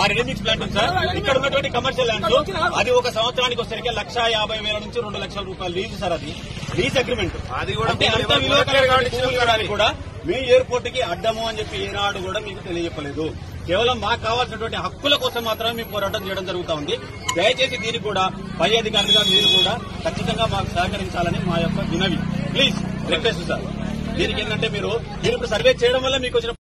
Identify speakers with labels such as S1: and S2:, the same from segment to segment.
S1: ఆ ready-mix plant ఉంది sir. ఇక్కడ ఉన్నటువంటి కమర్షియల్ ల్యాండ్స్ అది ఒక సంవత్సరానికి వచ్చేసరికి 1,50,000 నుంచి 2 లక్షల రూపాయలు లీజ్ సార్. అది లీజ్ అగ్రిమెంట్. అది కూడా అంత విలువ కూడా మీ ఎయిర్పోర్ట్ కి అడ్డము అని చెప్పి ఏనాడు కూడా మీకు తెలియజెప్పలేదు. కేవలం మాకు కావాల్సినటువంటి హక్కుల కోసం మాత్రమే మేము పోరాటం చేయడం జరుగుతూ ఉంది. దయచేసి దీనికి కూడా పై అధికారులుగా మీరు కూడా ఖచ్చితంగా మాకు సహకరించాలని మా యొక్క వినవి. Please request sir. దీనికి ఏంటంటే మీరు ఇప్పుడు సర్వే చేయడం వల్ల మీకు వచ్చిన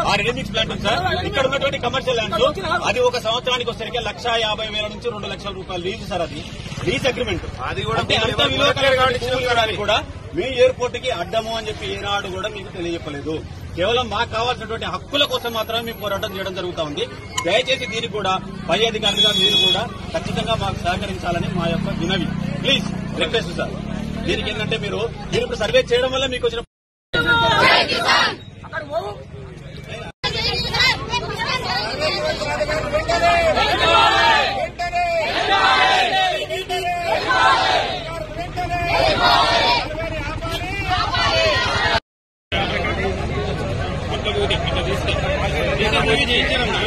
S1: ఆ రెడీమిక్స్ ప్లాంట్ ఉంది సార్. ఇక్కడ ఉన్నటువంటి కమర్షియల్ ల్యాండ్స్ అది ఒక సంవత్సరానికి వచ్చేసరికి 1,50,000 నుంచి 2 లక్షల రూపాయలు లీజ్ సార్. అది లీజ్ అగ్రిమెంట్. అది కూడా అంత విలువ కూడా మీ ఎయిర్పోర్ట్ కి అడ్డము అని చెప్పి ఏనాడు కూడా మీకు తెలియజెప్పలేదు. కేవలం మాకు కావాల్సినటువంటి హక్కుల కోసం మాత్రమే మేము పోరాటం చేయడం జరుగుతూ ఉంది. దయచేసి దీనికి కూడా పై అధికారులుగా మీరు కూడా ఖచ్చితంగా మాకు సహకరించాలని మా యొక్క వినవి. Please request sir. దీనికి ఏంటంటే మీరు ఇప్పుడు సర్వే చేయడం వల్ల మీకు వచ్చిన చేయించారన్నా